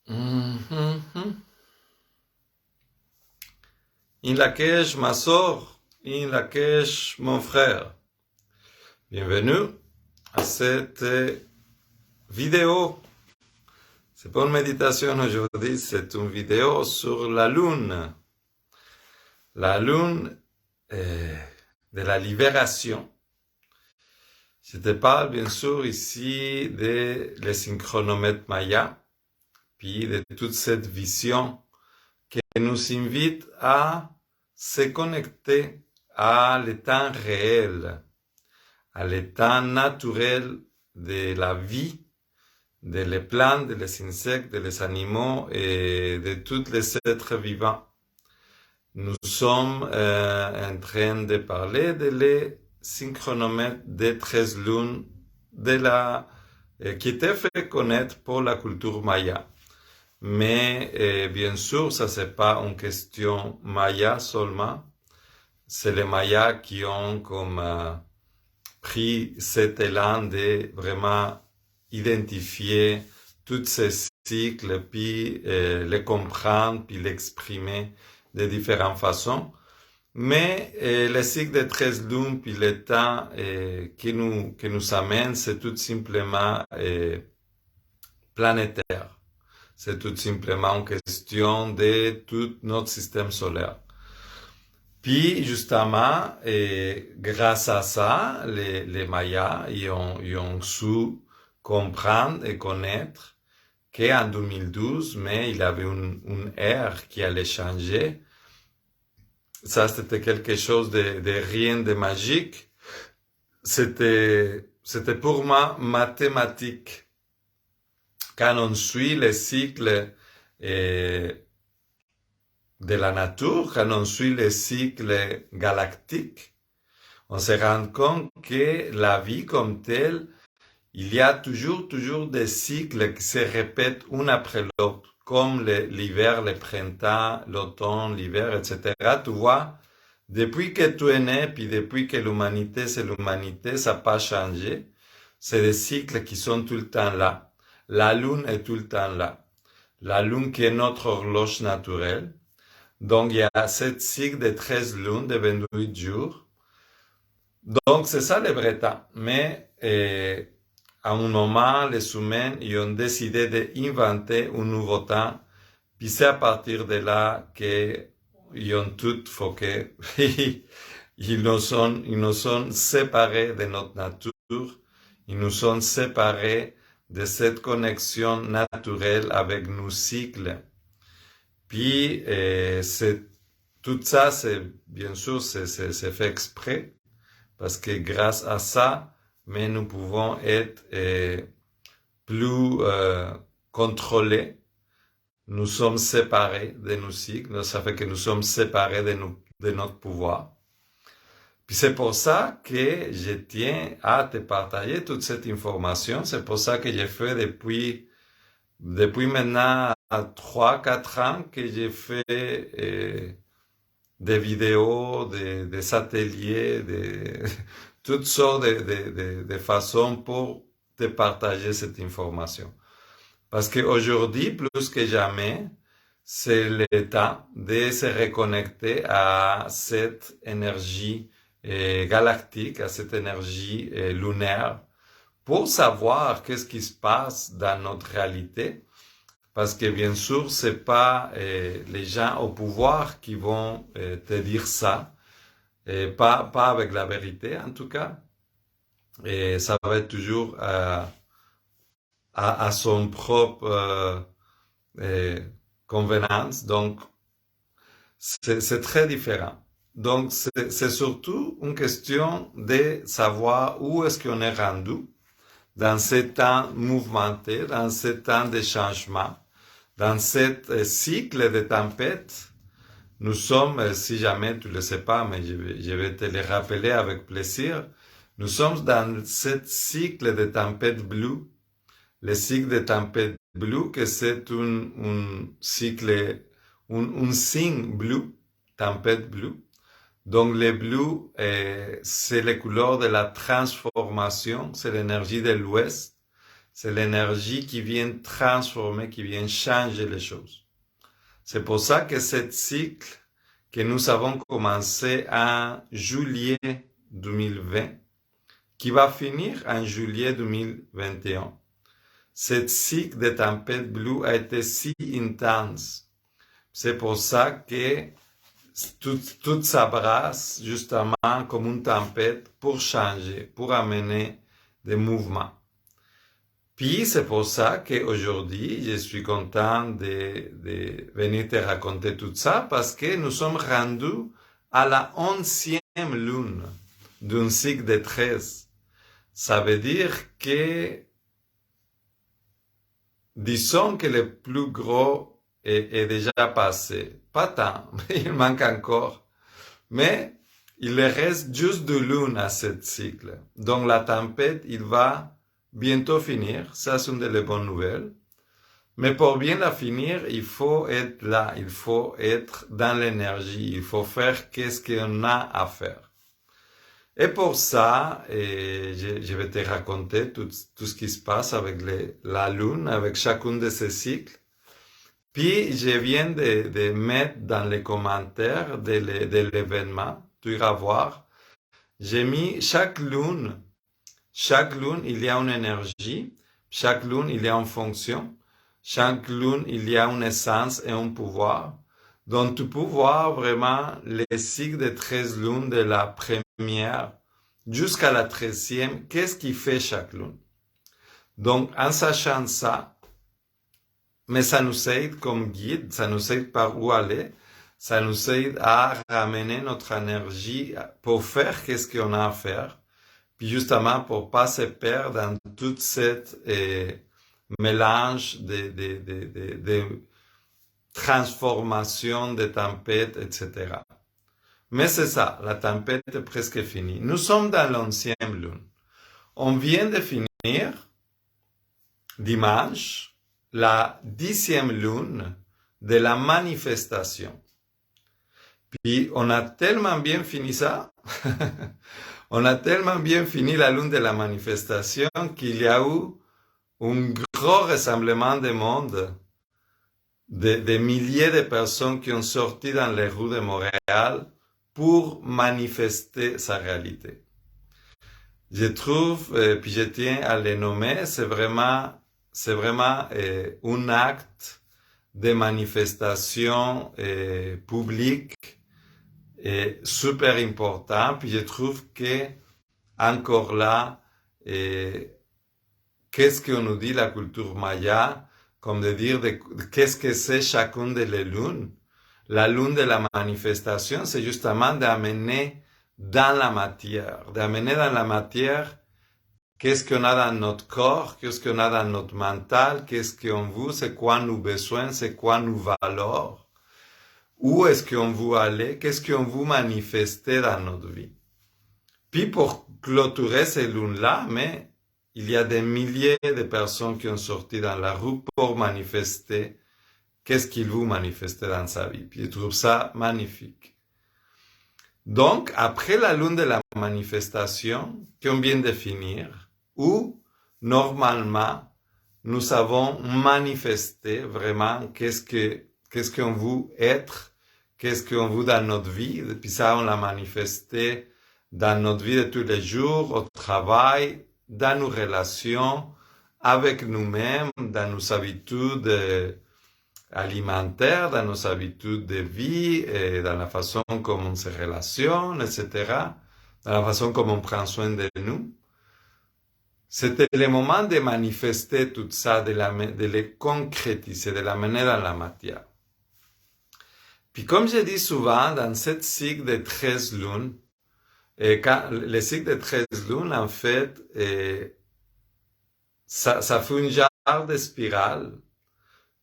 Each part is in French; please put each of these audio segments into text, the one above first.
Mhm. In Lakesh, ma sœur, in Lakesh, mon frère. Bienvenue à cette vidéo. C'est pas une méditation aujourd'hui, c'est une vidéo sur la lune. La lune de la libération. Je te parle bien sûr ici des synchronomètres mayas, puis de toute cette vision qui nous invite à se connecter à l'état réel, à l'état naturel de la vie, des plantes, des insectes, des animaux et de tous les êtres vivants. Nous sommes en train de parler de les synchronomètres des 13 lunes qui étaient fait connaître pour la culture maya. Mais bien sûr, ça c'est pas une question maya seulement. C'est les Mayas qui ont comme pris cet élan de vraiment identifier tous ces cycles, puis les comprendre, puis l'exprimer de différentes façons. Mais le cycle de 13 lunes, puis le temps qui nous amène, c'est tout simplement planétaire. C'est tout simplement une question de tout notre système solaire. Puis, justement, grâce à ça, les Mayas, ils ont su comprendre et connaître qu'en 2012, mais il y avait une ère qui allait changer. Ça, c'était quelque chose de rien de magique. C'était purement mathématique. Quand on suit les cycles de la nature, quand on suit les cycles galactiques, on se rend compte que la vie comme telle, il y a toujours des cycles qui se répètent un après l'autre, comme l'hiver, le printemps, l'automne, l'hiver, etc. Tu vois, depuis que tu es né, puis depuis que l'humanité, c'est l'humanité, ça n'a pas changé. C'est des cycles qui sont tout le temps là. La lune est tout le temps là. La lune qui est notre horloge naturelle. Donc, il y a 7 cycles de 13 lunes, de 28 jours. Donc, c'est ça le vrai temps. Mais, à un moment, les humains, ils ont décidé d'inventer un nouveau temps. Puis c'est à partir de là qu'ils ont tout foqué. Ils nous ont séparés de notre nature. Ils nous ont séparés de cette connexion naturelle avec nos cycles. Puis, tout ça, bien sûr, c'est fait exprès, parce que grâce à ça, mais nous pouvons être plus contrôlés. Nous sommes séparés de nos cycles, ça fait que nous sommes séparés de notre pouvoir. Puis c'est pour ça que je tiens à te partager toute cette information. C'est pour ça que j'ai fait depuis maintenant 3-4 ans que j'ai fait des vidéos, des ateliers, toutes sortes de façons pour te partager cette information. Parce qu'aujourd'hui, plus que jamais, c'est le temps de se reconnecter à cette énergie galactique, à cette énergie lunaire, pour savoir qu'est-ce qui se passe dans notre réalité. Parce que bien sûr, c'est pas les gens au pouvoir qui vont te dire ça, pas avec la vérité en tout cas. Et ça va être toujours à son propre convenance. Donc, c'est très différent. Donc, c'est surtout une question de savoir où est-ce qu'on est rendu dans ce temps mouvementé, dans ce temps de changement, dans ce cycle de tempête. Nous sommes, si jamais tu ne le sais pas, mais je vais te le rappeler avec plaisir, nous sommes dans ce cycle de tempête bleue. Le cycle de tempête bleue, que c'est un cycle, un signe bleu, tempête bleue. Donc le bleu, c'est les couleurs de la transformation, c'est l'énergie de l'Ouest, c'est l'énergie qui vient transformer, qui vient changer les choses. C'est pour ça que ce cycle que nous avons commencé en juillet 2020, qui va finir en juillet 2021, ce cycle de tempête bleue a été si intense. C'est pour ça que tout s'abrace justement comme une tempête pour changer, pour amener des mouvements. Puis c'est pour ça qu'aujourd'hui, je suis content de venir te raconter tout ça parce que nous sommes rendus à la 11e lune d'un cycle de 13. Ça veut dire que, disons que le plus gros est déjà passé. Pas tant, mais il manque encore. Mais il reste juste 2 lunes à ce cycle. Donc la tempête, il va bientôt finir. Ça, c'est une des bonnes nouvelles. Mais pour bien la finir, il faut être là. Il faut être dans l'énergie. Il faut faire qu'est-ce qu'on a à faire. Et pour ça, je vais te raconter tout ce qui se passe avec la lune, avec chacun de ces cycles. Puis, je viens de mettre dans les commentaires de l'événement, tu iras voir, j'ai mis chaque lune, il y a une énergie, chaque lune, il y a une fonction, chaque lune, il y a une essence et un pouvoir. Donc, tu peux voir vraiment les cycles de 13 lunes de la première jusqu'à la 13e, qu'est-ce qui fait chaque lune. Donc, en sachant ça, mais ça nous aide comme guide, ça nous aide par où aller, ça nous aide à ramener notre énergie pour faire qu'est-ce qu'on a à faire, puis justement pour pas se perdre dans toute cette mélange de transformation, de tempêtes, etc. Mais c'est ça, la tempête est presque finie. Nous sommes dans l'11e lune. On vient de finir, dimanche, la 10e lune de la manifestation. Puis on a tellement bien fini ça, on a tellement bien fini la lune de la manifestation qu'il y a eu un gros rassemblement de monde, de milliers de personnes qui ont sorti dans les rues de Montréal pour manifester sa réalité. Je trouve, puis je tiens à le nommer, c'est vraiment un acte de manifestation publique super important. Puis je trouve que encore là, qu'est-ce qu'on nous dit la culture maya, comme de dire qu'est-ce que c'est chacune des lunes. La lune de la manifestation, c'est justement d'amener dans la matière, qu'est-ce qu'on a dans notre corps, qu'est-ce qu'on a dans notre mental, qu'est-ce qu'on veut, c'est quoi nos besoins, c'est quoi nos valeurs, où est-ce qu'on veut aller, qu'est-ce qu'on veut manifester dans notre vie. Puis pour clôturer ces lunes-là, mais il y a des milliers de personnes qui ont sorti dans la rue pour manifester qu'est-ce qu'il veut manifester dans sa vie. Puis je trouve ça magnifique. Donc, après la lune de la manifestation, qu'on vient de finir, où, normalement, nous avons manifesté vraiment qu'est-ce qu'on veut être, qu'est-ce qu'on veut dans notre vie. Puis ça, on l'a manifesté dans notre vie de tous les jours, au travail, dans nos relations, avec nous-mêmes, dans nos habitudes alimentaires, dans nos habitudes de vie, et dans la façon comme on se relationne, etc., dans la façon comme on prend soin de nous. C'était le moment de manifester tout ça, de le concrétiser, de l'amener dans la matière. Puis comme je dis souvent, dans ce cycle de 13 lunes, le cycle de 13 lunes, en fait, ça fait une genre de spirale.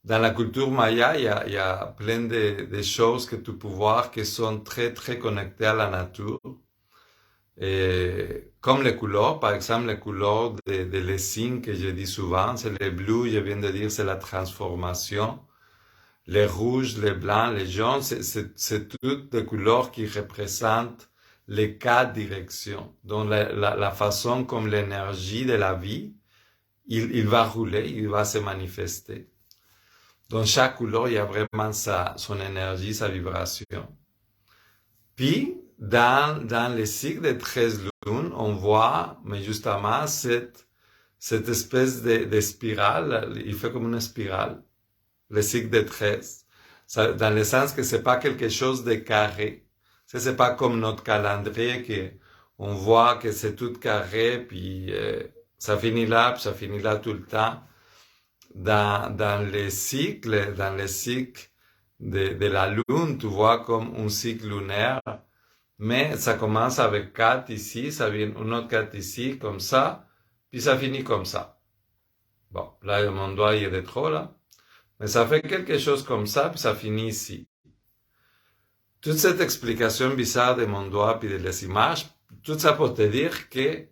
Dans la culture maya, il y a plein de choses que tu peux voir qui sont très, très connectées à la nature. Et comme les couleurs, par exemple, les couleurs les signes que je dis souvent, c'est les bleus, je viens de dire, c'est la transformation. Les rouges, les blancs, les jaunes, c'est toutes des couleurs qui représentent les 4 directions. Donc, la façon comme l'énergie de la vie, il va rouler, il va se manifester. Dans chaque couleur, il y a vraiment son énergie, sa vibration. Puis, dans les cycles de 13 lunes, on voit, mais justement, cette espèce de spirale, il fait comme une spirale, le cycle de 13. Ça, dans le sens que c'est pas quelque chose de carré. C'est pas comme notre calendrier que on voit que c'est tout carré, puis ça finit là, puis ça finit là tout le temps. Dans les cycles de la lune, tu vois comme un cycle lunaire, mais ça commence avec 4 ici, ça vient un autre 4 ici, comme ça, puis ça finit comme ça. Bon, là, mon doigt, il est de trop, là. Mais ça fait quelque chose comme ça, puis ça finit ici. Toute cette explication bizarre de mon doigt, puis de les images, tout ça pour te dire que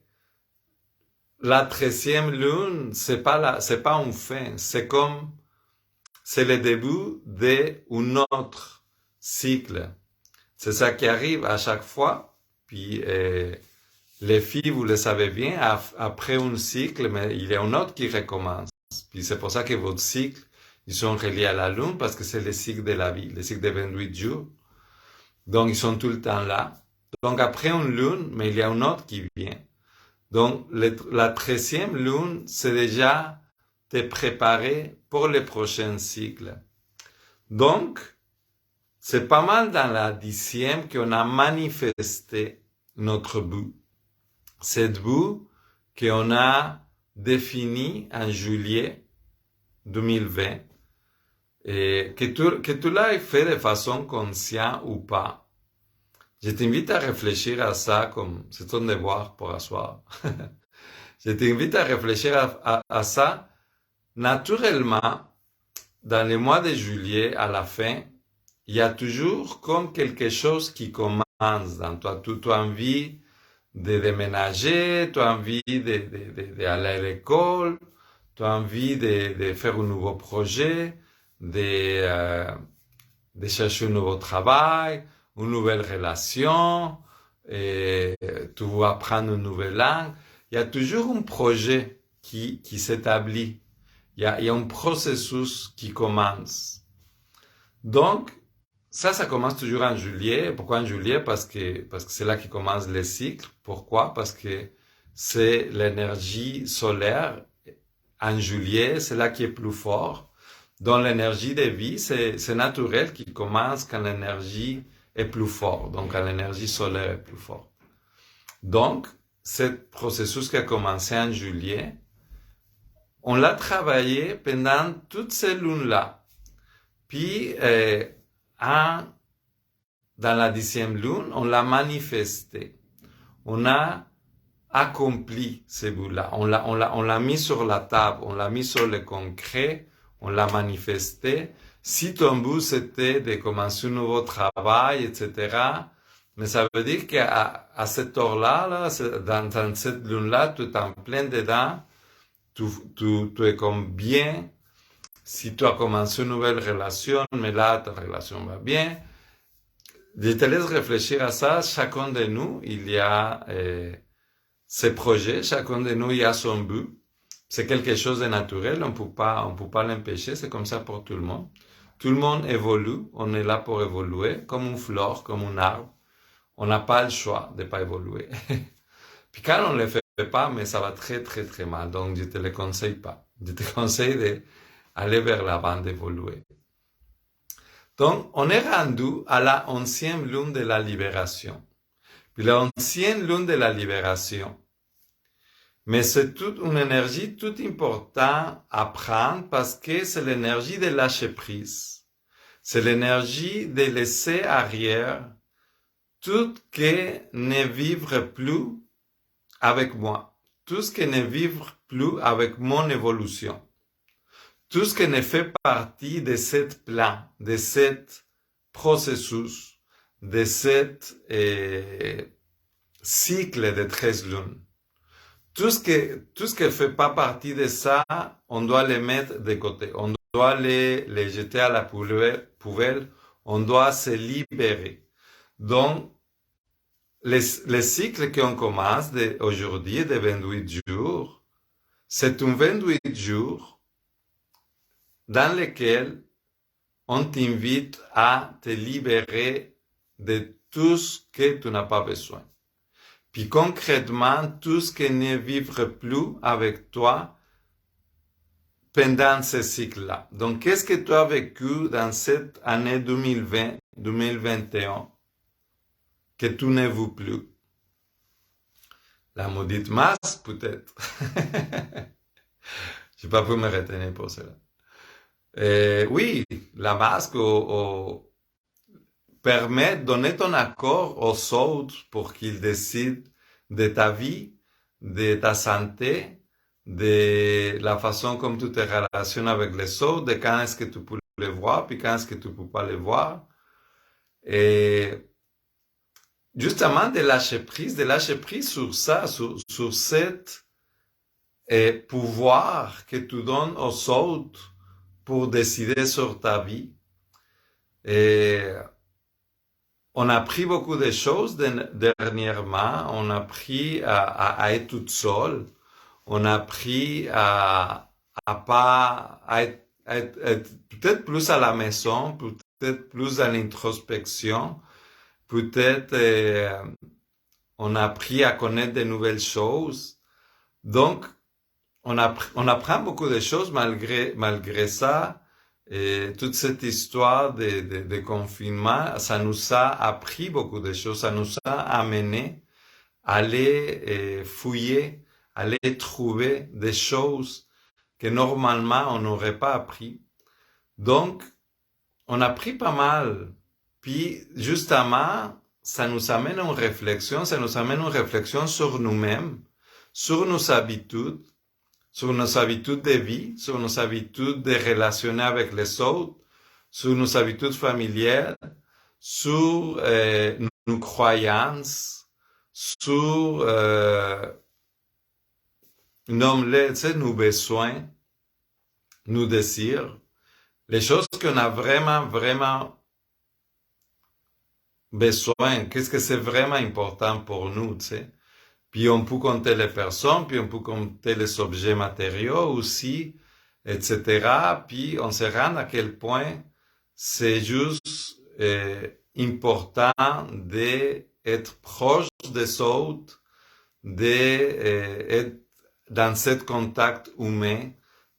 la 13e lune, c'est pas une fin, c'est le début d'un autre cycle. C'est ça qui arrive à chaque fois. Puis les filles, vous le savez bien, après un cycle, mais il y a un autre qui recommence. Puis c'est pour ça que votre cycle, ils sont reliés à la lune, parce que c'est le cycle de la vie, le cycle de 28 jours. Donc ils sont tout le temps là. Donc après une lune, mais il y a un autre qui vient. Donc la 13e lune, c'est déjà te préparer pour le prochain cycle. Donc, c'est pas mal dans la 10e qu'on a manifesté notre but. Cette but qu'on a défini en juillet 2020 et que tu l'as fait de façon consciente ou pas. Je t'invite à réfléchir à ça comme c'est ton devoir pour asseoir. Je t'invite à réfléchir à ça. Naturellement, dans le mois de juillet, à la fin, il y a toujours comme quelque chose qui commence dans toi. Tu as envie de déménager, tu as envie d'aller à l'école, tu as envie de faire un nouveau projet, de chercher un nouveau travail, une nouvelle relation, et tu veux apprendre une nouvelle langue. Il y a toujours un projet qui s'établit. Il y a un processus qui commence. Donc, ça commence toujours en juillet. Pourquoi en juillet? Parce que c'est là qui commence les cycles. Pourquoi? Parce que c'est l'énergie solaire. En juillet, c'est là qui est plus fort. Dans l'énergie de vie, c'est naturel qu'il commence quand l'énergie est plus forte. Donc, quand l'énergie solaire est plus forte. Donc, ce processus qui a commencé en juillet, on l'a travaillé pendant toutes ces lunes-là. Puis, dans la 10e lune, on l'a manifesté. On a accompli ce but-là. On l'a mis sur la table, on l'a mis sur le concret, on l'a manifesté. Si ton but c'était de commencer un nouveau travail, etc., mais ça veut dire qu'à cette heure-là, dans cette lune-là, tu es en plein dedans, tu es comme bien. Si tu as commencé une nouvelle relation, mais là, ta relation va bien, je te laisse réfléchir à ça. Chacun de nous, il y a ses projets, chacun de nous, il y a son but. C'est quelque chose de naturel, on peut pas l'empêcher, c'est comme ça pour tout le monde. Tout le monde évolue, on est là pour évoluer, comme une fleur, comme un arbre. On n'a pas le choix de pas évoluer. Puis quand on ne le fait pas, mais ça va très très très mal, donc je te le conseille pas. Je te conseille d'aller vers l'avant, d'évoluer. Donc, on est rendu à la 11e lune de la libération. Puis la 11e lune de la libération, mais c'est toute une énergie toute importante à prendre parce que c'est l'énergie de lâcher prise. C'est l'énergie de laisser arrière tout ce qui ne vivre plus avec moi. Tout ce qui ne vivre plus avec mon évolution. Tout ce qui ne fait partie de cette plan, de cet processus, de cet cycle de 13 lunes. Tout ce qui ne fait pas partie de ça, on doit les mettre de côté. On doit les jeter à la poubelle. On doit se libérer. Donc, les cycles qu'on commence aujourd'hui de 28 jours, C'est un 28 jours dans lequel on t'invite à te libérer de tout ce que tu n'as pas besoin. Puis concrètement, tout ce qui ne vivra plus avec toi pendant ce cycle-là. Donc, qu'est-ce que tu as vécu dans cette année 2020, 2021 que tu ne veux plus? La maudite masse, peut-être. Je n'ai pas pu me retenir pour cela. Oui, la masque permet de donner ton accord aux autres pour qu'ils décident de ta vie, de ta santé, de la façon comme tu te relationnes avec les autres, de quand est-ce que tu peux les voir, puis quand est-ce que tu ne peux pas les voir. Et justement, de lâcher prise sur ça, sur cet pouvoir que tu donnes aux autres pour décider sur ta vie. Et on a appris beaucoup de choses dernièrement. On a appris à être toute seule. On a appris à être peut-être plus à la maison, peut-être plus à l'introspection. Peut-être on a appris à connaître de nouvelles choses. Donc, on apprend beaucoup de choses malgré ça. Et toute cette histoire de confinement, ça nous a appris beaucoup de choses. Ça nous a amené à aller fouiller, à aller trouver des choses que normalement on n'aurait pas appris. Donc, on a appris pas mal. Puis, justement, ça nous amène à une réflexion sur nous-mêmes, sur nos habitudes de vie, sur nos habitudes de relationner avec les autres, sur nos habitudes familiales, sur nos croyances, sur nos besoins, nos désirs, les choses qu'on a vraiment besoin, qu'est-ce que c'est vraiment important pour nous, tu sais. Puis on peut compter les personnes, puis on peut compter les objets matériaux aussi, etc. Puis on se rend à quel point c'est juste important d'être proche des autres, d'être dans ce contact humain,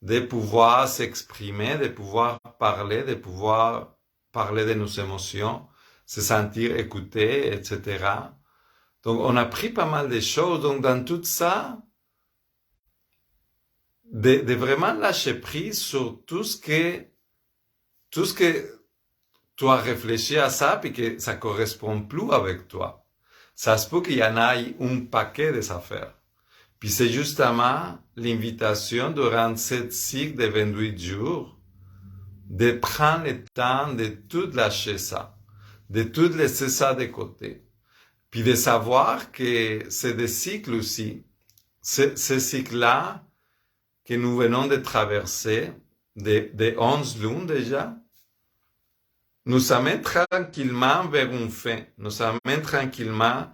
de pouvoir s'exprimer, de pouvoir parler de nos émotions, se sentir écouté, etc. Donc, on a appris pas mal de choses. Donc, dans tout ça, de vraiment lâcher prise sur tout ce que tu as réfléchi à ça, puis que ça correspond plus avec toi. Ça se peut qu'il y en ait un paquet des affaires. Puis c'est justement l'invitation durant cette cycle de 28 jours de prendre le temps de tout lâcher ça, de tout laisser ça de côté. Puis de savoir que c'est des cycles aussi. Ces cycles-là que nous venons de traverser, de 11 lunes déjà, nous amènent tranquillement vers une fin. Nous amènent tranquillement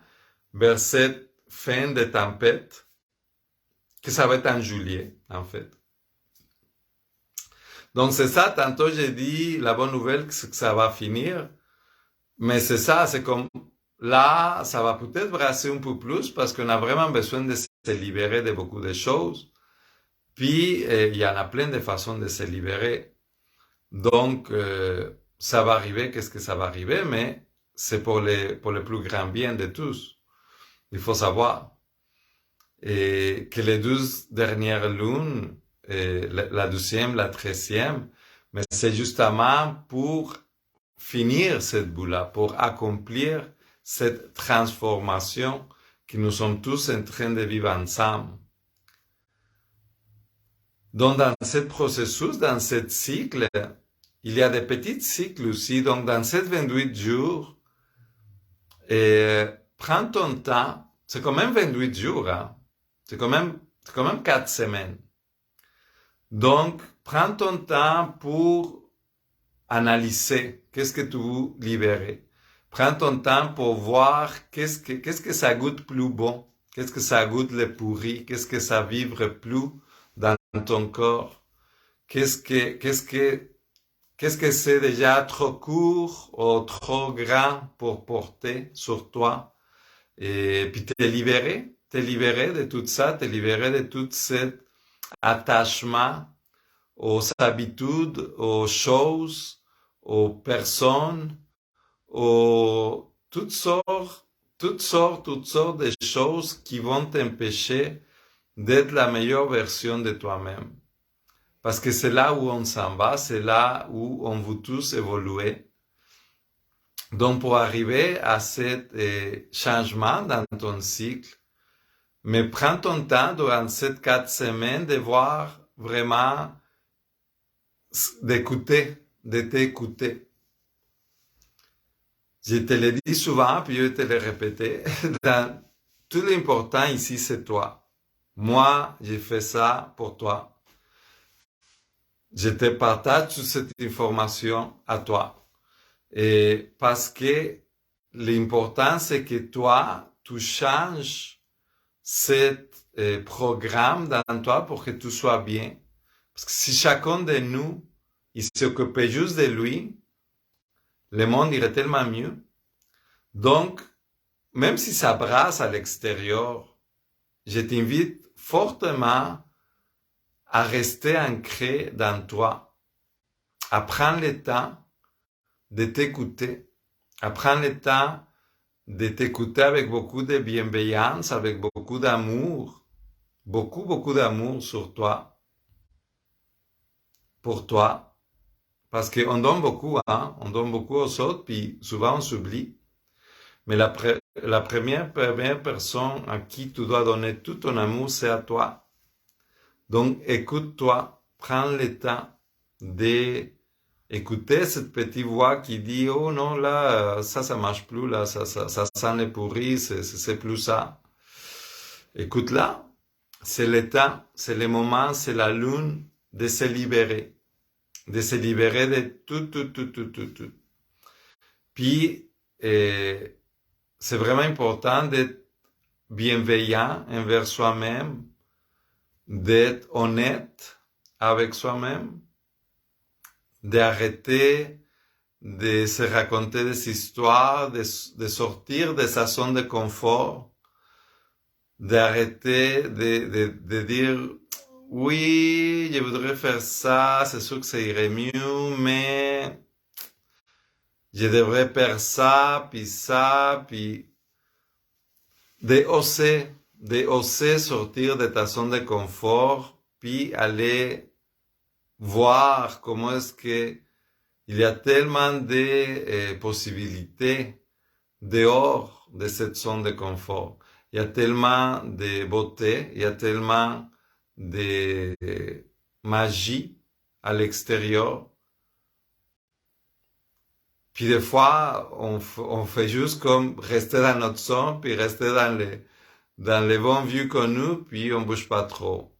vers cette fin de tempête, que ça va être en juillet, en fait. Donc c'est ça, tantôt j'ai dit, la bonne nouvelle, c'est que ça va finir. Mais c'est ça, c'est comme, là, ça va peut-être brasser un peu plus parce qu'on a vraiment besoin de se libérer de beaucoup de choses. Puis, il y en a plein de façons de se libérer. Donc, ça va arriver, qu'est-ce que ça va arriver, mais c'est pour le plus grand bien de tous. Il faut savoir. Et que les 12 dernières lunes, la 12e, la 13e, mais c'est justement pour finir cette boule-là, pour accomplir cette transformation que nous sommes tous en train de vivre ensemble. Donc, dans ce processus, dans ce cycle, il y a des petits cycles aussi. Donc, dans ces 28 jours, prends ton temps. C'est quand même 28 jours, hein. C'est quand même 4 semaines. Donc, prends ton temps pour analyser qu'est-ce que tu veux libérer. Prends ton temps pour voir qu'est-ce que ça goûte plus bon, qu'est-ce que ça goûte le pourri, qu'est-ce que ça vivre plus ton corps? Qu'est-ce que c'est déjà trop court ou trop grand pour porter sur toi? Et puis t'es libéré de tout ça, t'es libéré de tout cet attachement aux habitudes, aux choses, aux personnes, aux toutes sortes de choses qui vont t'empêcher d'être la meilleure version de toi-même. Parce que c'est là où on s'en va, c'est là où on veut tous évoluer. Donc, pour arriver à ce changement dans ton cycle, mais prends ton temps durant ces 4 semaines de voir vraiment, d'écouter, de t'écouter. Je te le dis souvent, puis je vais te le répéter. Tout l'important ici, c'est toi. Moi, j'ai fait ça pour toi. Je te partage toute cette information à toi. Et parce que l'important, c'est que toi, tu changes ce programme dans toi pour que tout soit bien. Parce que si chacun de nous, il s'occupait juste de lui, le monde irait tellement mieux. Donc, même si ça brasse à l'extérieur, je t'invite fortement à rester ancré dans toi, à prendre le temps de t'écouter, à prendre le temps de t'écouter avec beaucoup de bienveillance, avec beaucoup d'amour, beaucoup d'amour sur toi, pour toi, parce qu'on donne beaucoup, hein, on donne beaucoup aux autres, puis souvent on s'oublie. Mais la première personne à qui tu dois donner tout ton amour, c'est à toi. Donc, écoute-toi, prends le temps d'écouter cette petite voix qui dit, oh non, là, ça marche plus, là, ça sent les pourris, c'est plus ça. Écoute-la, c'est le temps, c'est le moment, c'est la lune de se libérer de tout. Puis, c'est vraiment important d'être bienveillant envers soi-même, d'être honnête avec soi-même, d'arrêter de se raconter des histoires, de sortir de sa zone de confort, d'arrêter de dire oui, je voudrais faire ça, c'est sûr que ça irait mieux, mais je devrais faire ça, puis de oser sortir de ta zone de confort, puis aller voir comment est-ce que il y a tellement de possibilités dehors de cette zone de confort. Il y a tellement de beauté, il y a tellement de magie à l'extérieur. Puis des fois, on fait juste comme rester dans notre zone, puis rester dans les bons vieux connus, puis on bouge pas trop.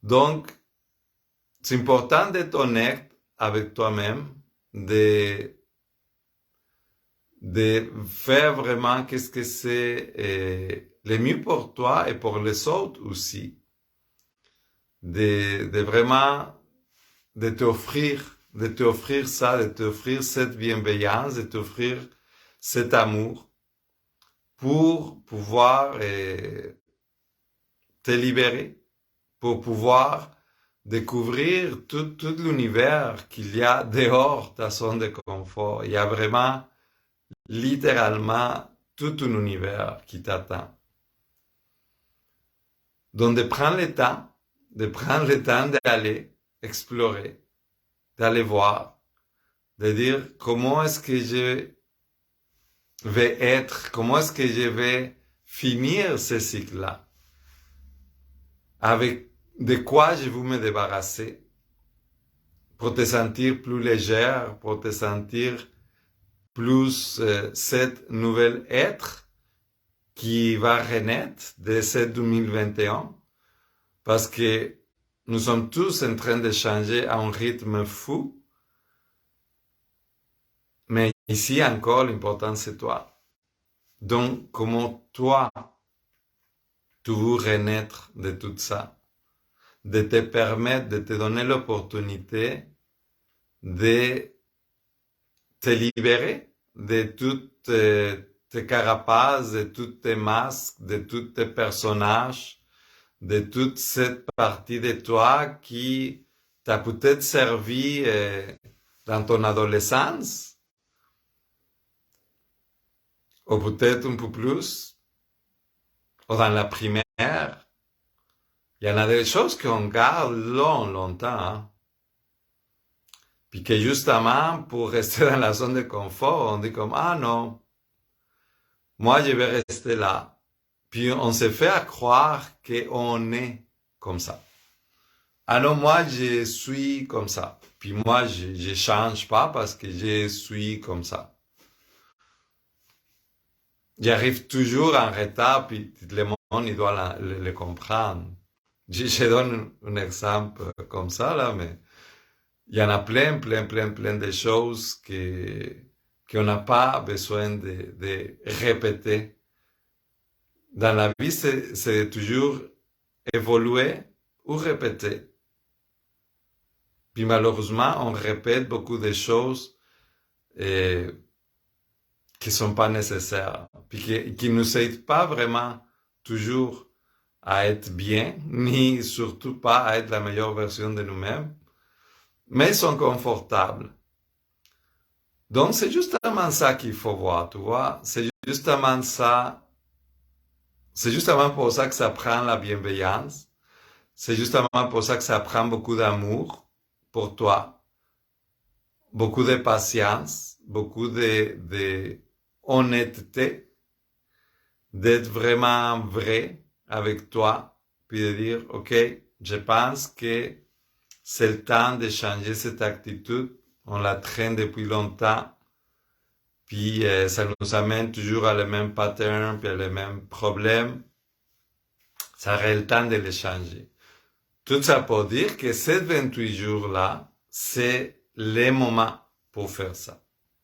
Donc, c'est important d'être honnête avec toi-même, de faire vraiment qu'est-ce que c'est le mieux pour toi et pour les autres aussi. De vraiment de t'offrir ça, de t'offrir cette bienveillance, de t'offrir cet amour pour pouvoir te libérer, pour pouvoir découvrir tout l'univers qu'il y a dehors ta zone de confort. Il y a vraiment, littéralement, tout un univers qui t'attend. Donc, de prendre le temps d'aller explorer, d'aller voir, de dire comment est-ce que je vais être, comment est-ce que je vais finir ce cycle-là, avec de quoi je veux me débarrasser pour te sentir plus légère, pour te sentir plus cette nouvelle être qui va renaître de ce 2021, parce que nous sommes tous en train de changer à un rythme fou, mais ici encore l'important c'est toi. Donc comment toi tu veux renaître de tout ça, de te permettre, de te donner l'opportunité de te libérer de toutes tes carapaces, de tous tes masques, de tous tes personnages, de toute cette partie de toi qui t'a peut-être servi dans ton adolescence, ou peut-être un peu plus, ou dans la primaire. Il y en a des choses qu'on garde longtemps, hein? Puis que justement, pour rester dans la zone de confort, on dit comme, ah non, moi je vais rester là. Puis on se fait à croire qu'on est comme ça. Ah non, moi je suis comme ça. Puis moi je change pas parce que je suis comme ça. J'arrive toujours en retard, puis le monde il doit le comprendre. Je donne un exemple comme ça, là, mais il y en a plein de choses qu'on n'a pas besoin de répéter. Dans la vie, c'est toujours évoluer ou répéter. Puis malheureusement, on répète beaucoup de choses qui sont pas nécessaires, puis qui nous aident pas vraiment toujours à être bien, ni surtout pas à être la meilleure version de nous-mêmes, mais sont confortables. Donc c'est justement ça qu'il faut voir, tu vois. C'est justement ça. C'est justement pour ça que ça prend la bienveillance. C'est justement pour ça que ça prend beaucoup d'amour pour toi, beaucoup de patience, beaucoup de honnêteté, d'être vraiment vrai avec toi, puis de dire, OK, je pense que c'est le temps de changer cette attitude. On la traîne depuis longtemps. Puis ça nous amène toujours à le même pattern, puis à le même problème. Ça aurait le temps de les changer. Tout ça pour dire que ces 28 jours-là, c'est le moment pour faire ça.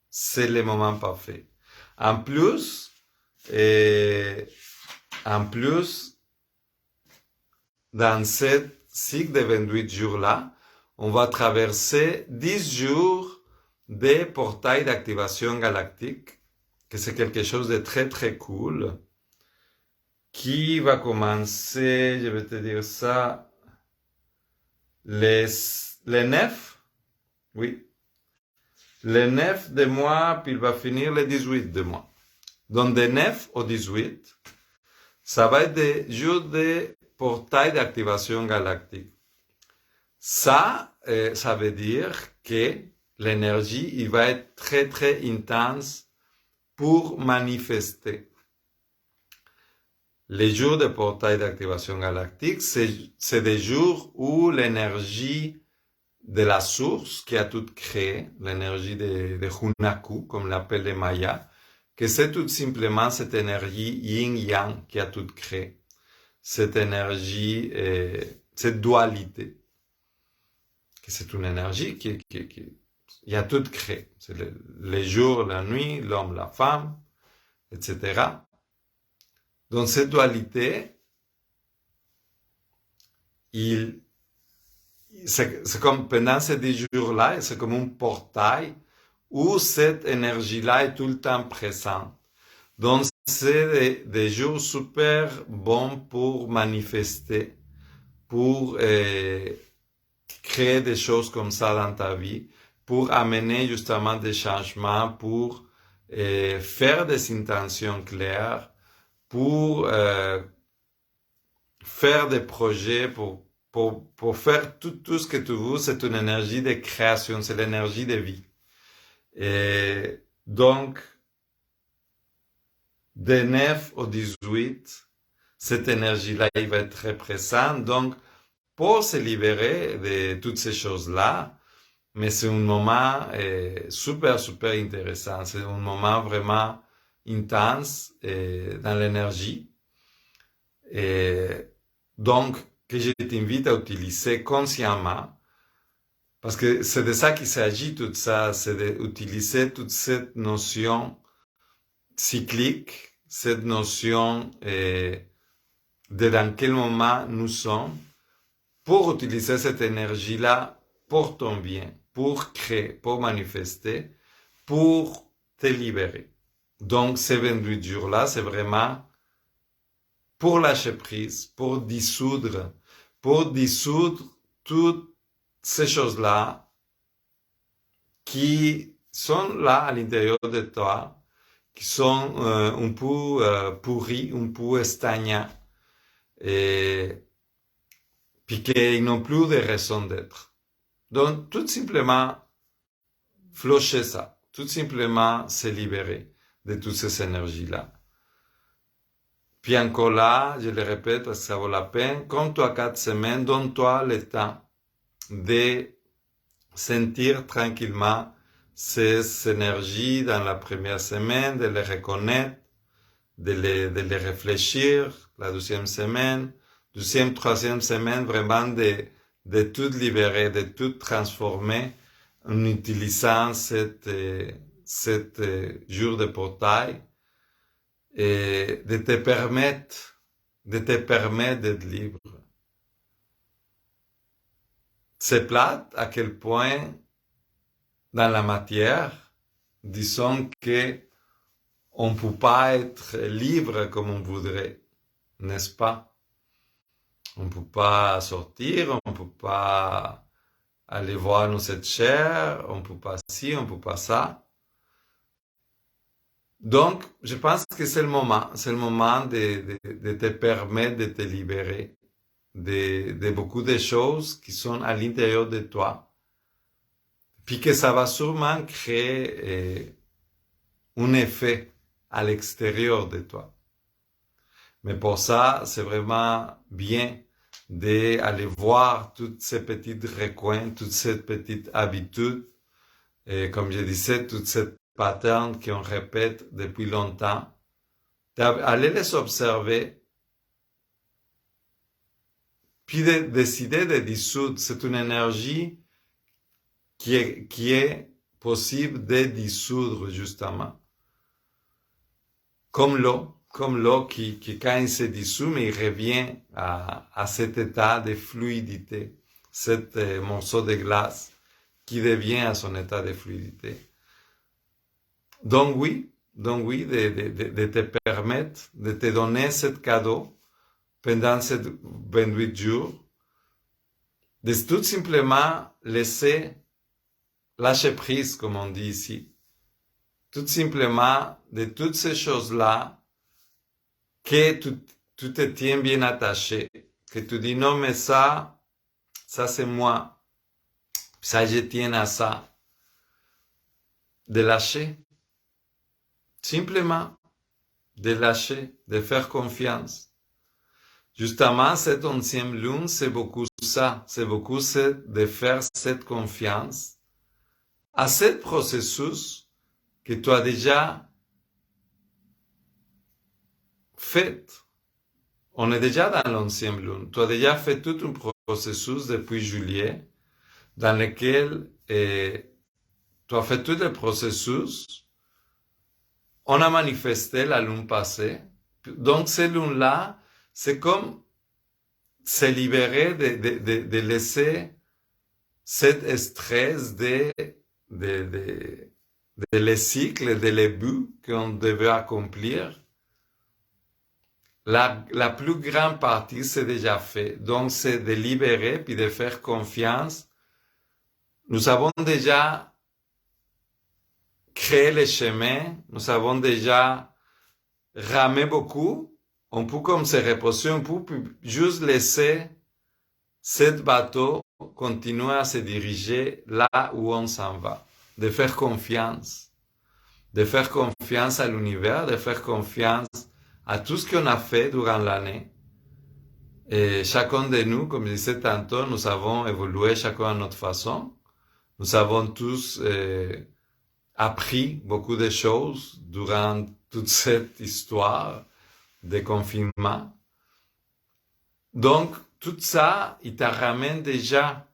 C'est le moment parfait. En plus, dans ce cycle de 28 jours-là, on va traverser 10 jours des portails d'activation galactique, que c'est quelque chose de très très cool, qui va commencer, je vais te dire ça, les 9, oui, le 9 de mois, puis il va finir le 18 de mois. Donc de 9 au 18, ça va être des jours de portail d'activation galactique. Ça veut dire que l'énergie, il va être très très intense pour manifester. Les jours de portail d'activation galactique, c'est des jours où l'énergie de la source qui a tout créé, l'énergie de Hunaku, comme l'appellent les Mayas, que c'est tout simplement cette énergie yin-yang qui a tout créé. Cette énergie, cette dualité. Que c'est une énergie qui a tout créé. C'est les jours, la nuit, l'homme, la femme, etc. Donc cette dualité, c'est comme pendant ces 10 jours-là, c'est comme un portail où cette énergie-là est tout le temps présente. Donc c'est des jours super bons pour manifester, pour créer des choses comme ça dans ta vie, pour amener justement des changements, pour faire des intentions claires, pour faire des projets, pour faire tout ce que tu veux. C'est une énergie de création, c'est l'énergie de vie. Et donc, de 9 au 18, cette énergie-là, il va être très présente. Donc, pour se libérer de toutes ces choses-là, mais c'est un moment super intéressant. C'est un moment vraiment intense dans l'énergie. Et donc, que je t'invite à utiliser consciemment, parce que c'est de ça qu'il s'agit, tout ça, c'est d'utiliser toute cette notion cyclique, cette notion de dans quel moment nous sommes, pour utiliser cette énergie-là pour ton bien, pour créer, pour manifester, pour te libérer. Donc, ces 28 jours-là, c'est vraiment pour lâcher prise, pour dissoudre toutes ces choses-là qui sont là à l'intérieur de toi, qui sont un peu pourries, un peu stagnants, et puis qui n'ont plus de raison d'être. Donc, tout simplement, flusher ça, tout simplement se libérer de toutes ces énergies-là. Puis encore là, je le répète parce que ça vaut la peine, comme toi 4 semaines, donne-toi le temps de sentir tranquillement ces énergies dans la première semaine, de les reconnaître, de les réfléchir, la deuxième semaine, troisième semaine, vraiment de tout libérer, de tout transformer en utilisant cette jour de portail et de te permettre d'être libre. C'est plate à quel point dans la matière, disons que on ne peut pas être libre comme on voudrait, n'est-ce pas? On ne peut pas sortir, on ne peut pas aller voir nos êtres chers, on ne peut pas ci, on ne peut pas ça. Donc, je pense que c'est le moment de te permettre de te libérer de beaucoup de choses qui sont à l'intérieur de toi, puis que ça va sûrement créer un effet à l'extérieur de toi. Mais pour ça, c'est vraiment bien d'aller voir toutes ces petites recoins, toutes ces petites habitudes, et comme je disais, toutes ces patterns qu'on répète depuis longtemps, d'aller les observer, puis de décider de dissoudre. C'est une énergie qui est possible de dissoudre, justement. Comme l'eau qui quand il se dissout, mais il revient à cet état de fluidité, cet morceau de glace qui devient à son état de fluidité. Donc oui, de te permettre, de te donner ce cadeau pendant ces 28 jours, de tout simplement laisser lâcher prise, comme on dit ici. Tout simplement de toutes ces choses-là que tu te tiens bien attaché, que tu dis non mais ça c'est moi, ça je tiens à ça. De lâcher, simplement de lâcher, de faire confiance. Justement, cette 11e lune, c'est beaucoup ça, c'est beaucoup de faire cette confiance à ce processus que tu as déjà fait. On est déjà dans l'11e lune. Tu as déjà fait tout un processus depuis juillet dans lequel tu as fait tout le processus. On a manifesté la lune passée. Donc, cette lune-là, c'est comme se libérer de laisser cet stress de les cycles, de les buts qu'on devait accomplir. La plus grande partie, c'est déjà fait. Donc, c'est de libérer puis de faire confiance. Nous avons déjà créé les chemins. Nous avons déjà ramé beaucoup. On peut comme se reposer un peu, puis juste laisser ce bateau continuer à se diriger là où on s'en va. De faire confiance. De faire confiance à l'univers, de faire confiance à tout ce qu'on a fait durant l'année. Et chacun de nous, comme je disais tantôt, nous avons évolué chacun à notre façon. Nous avons tous appris beaucoup de choses durant toute cette histoire de confinement. Donc, tout ça, il te ramène déjà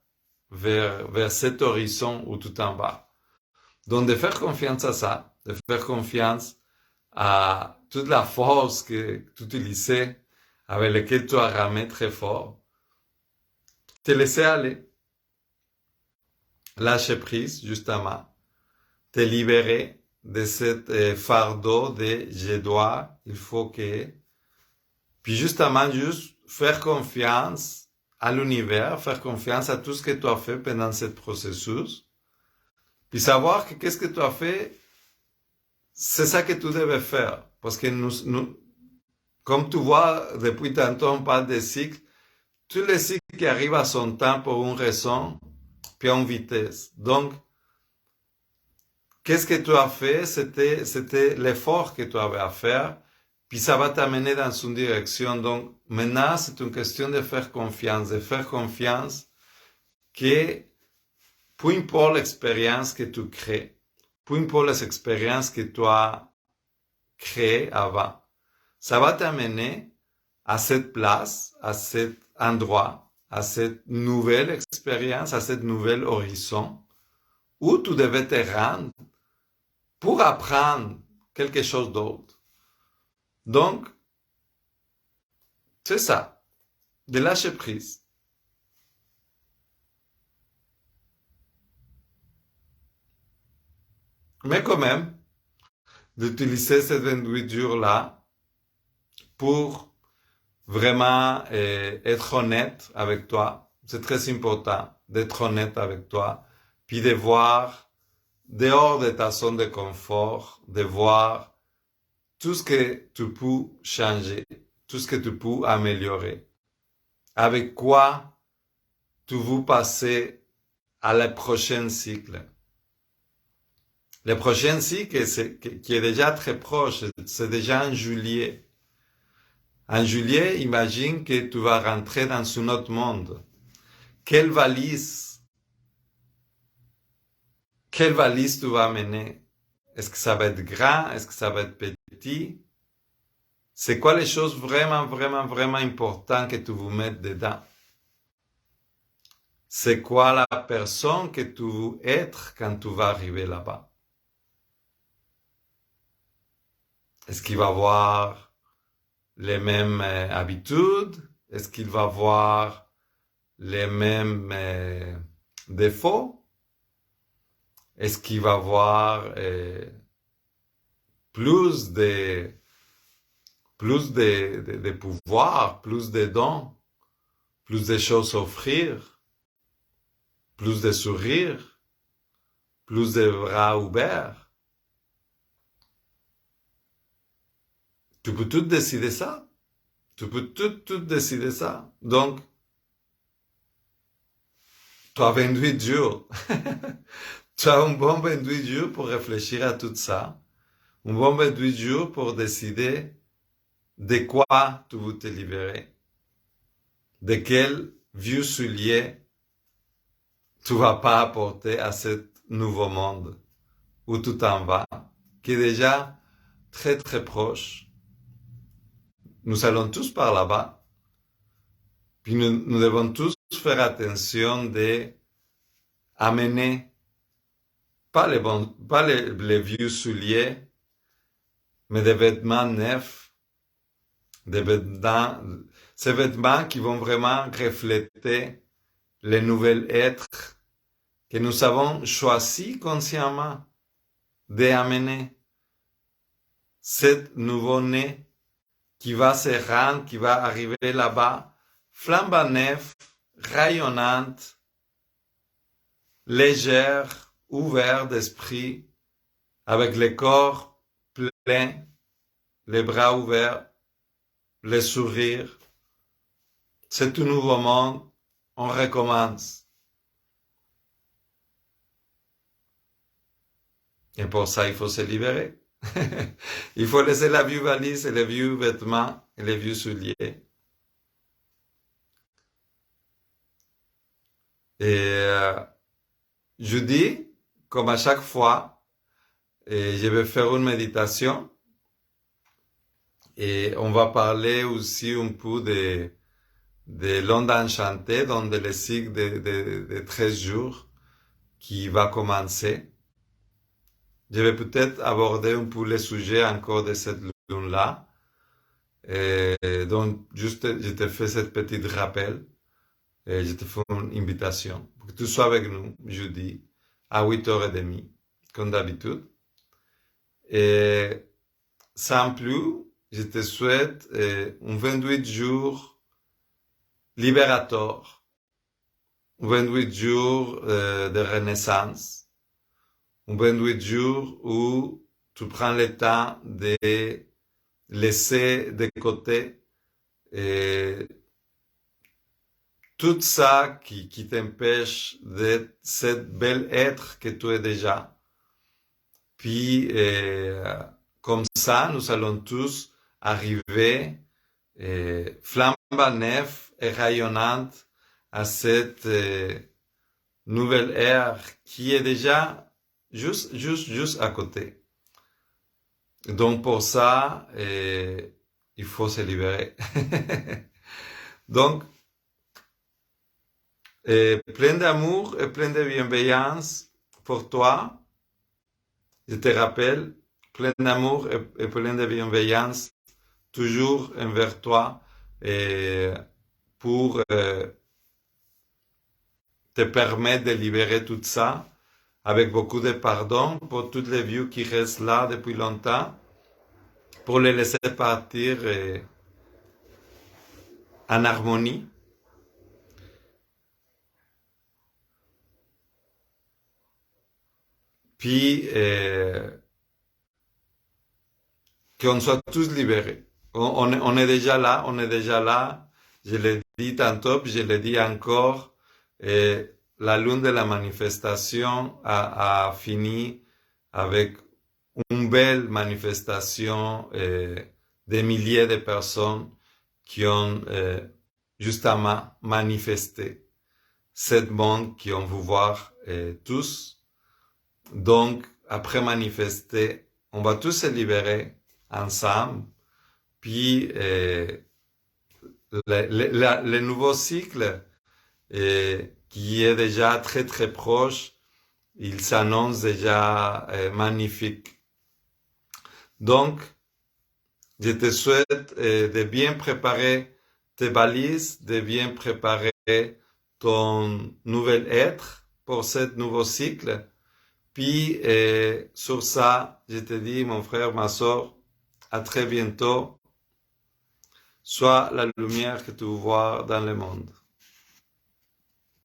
vers cet horizon où tout en va. Donc, de faire confiance à ça, de faire confiance à toute la force que tu utilisais, avec laquelle tu as ramé très fort, te laisser aller. Lâcher prise, justement. Te libérer de cet fardeau de je dois, il faut que. Puis justement, juste faire confiance à l'univers, faire confiance à tout ce que tu as fait pendant ce processus. Puis savoir que qu'est-ce que tu as fait, c'est ça que tu devais faire. Parce que comme tu vois, depuis tantôt, on parle des cycles. Tous les cycles qui arrivent à son temps pour une raison, puis en vitesse. Donc, qu'est-ce que tu as fait? C'était l'effort que tu avais à faire, puis ça va t'amener dans une direction. Donc, maintenant, c'est une question de faire confiance que peu importe l'expérience que tu crées, peu importe les expériences que tu as créées avant, ça va t'amener à cette place, à cet endroit, à cette nouvelle expérience, à cette nouvel horizon, où tu devais te rendre pour apprendre quelque chose d'autre. Donc, c'est ça, de lâcher prise. Mais quand même, d'utiliser cette 28 jours-là pour vraiment être honnête avec toi. C'est très important d'être honnête avec toi, puis de voir dehors de ta zone de confort, de voir tout ce que tu peux changer, tout ce que tu peux améliorer. Avec quoi tu veux passer à la prochaine cycle. Le prochain cycle qui est déjà très proche, c'est déjà en juillet. En juillet, imagine que tu vas rentrer dans un autre monde. Quelle valise tu vas amener? Est-ce que ça va être grand? Est-ce que ça va être petit? C'est quoi les choses vraiment, vraiment, vraiment importantes que tu veux mettre dedans? C'est quoi la personne que tu veux être quand tu vas arriver là-bas? Est-ce qu'il va avoir les mêmes habitudes? Est-ce qu'il va avoir les mêmes défauts? Est-ce qu'il va avoir plus de pouvoir, plus de dons, plus de choses à offrir, plus de sourires, plus de bras ouverts? Tu peux tout décider ça. Tu peux tout décider ça. Donc, tu as 28 jours. Tu as un bon 28 jours pour réfléchir à tout ça. Un bon 28 jours pour décider de quoi tu veux te libérer. De quel vieux soulier tu vas pas apporter à ce nouveau monde où tu t'en vas, qui est déjà très très proche. Nous allons tous par là-bas. Puis nous devons tous faire attention de amener pas les vieux souliers, mais des vêtements neufs, ces vêtements qui vont vraiment refléter les nouveaux êtres que nous avons choisi consciemment d'amener. Cet nouveau-né qui va se rendre, qui va arriver là-bas, flambant neuf, rayonnante, légère, ouvert d'esprit, avec le corps plein, les bras ouverts, les sourires. C'est un nouveau monde, on recommence. Et pour ça, il faut se libérer. Il faut laisser la vieille valise et les vieux vêtements et les vieux souliers. Et je dis, comme à chaque fois, et je vais faire une méditation. Et on va parler aussi un peu de l'onde enchantée, donc de le cycle de 13 jours qui va commencer. Je vais peut-être aborder un peu les sujets encore de cette lune-là. Et donc, juste, je te fais cette petite rappel. Et je te fais une invitation pour que tu sois avec nous jeudi à 8h30, comme d'habitude. Et sans plus, je te souhaite un 28 jours libérateur, 28 jours de renaissance, un 28 jours où tu prends le temps de laisser de côté tout ça qui t'empêche d'être cette belle être que tu es déjà. Puis, comme ça, nous allons tous arriver flambant neuf et rayonnante à cette nouvelle ère qui est déjà juste à côté. Donc pour ça, il faut se libérer. Donc, plein d'amour et plein de bienveillance pour toi. Je te rappelle, plein d'amour et plein de bienveillance toujours envers toi et pour te permettre de libérer tout ça avec beaucoup de pardon pour toutes les vieux qui restent là depuis longtemps, pour les laisser partir en harmonie. Puis qu'on soit tous libérés. On est déjà là, on est déjà là. Je l'ai dit tantôt, puis je l'ai dit encore. La lune de la manifestation a fini avec une belle manifestation des milliers de personnes qui ont justement manifesté ce monde qu'on veut voir tous. Donc, après manifester, on va tous se libérer ensemble. Puis, le nouveau cycle qui est déjà très très proche, il s'annonce déjà magnifique. Donc, je te souhaite de bien préparer tes valises, de bien préparer ton nouvel être pour ce nouveau cycle. Puis, sur ça, je te dis, mon frère, ma soeur, à très bientôt. Sois la lumière que tu vois dans le monde.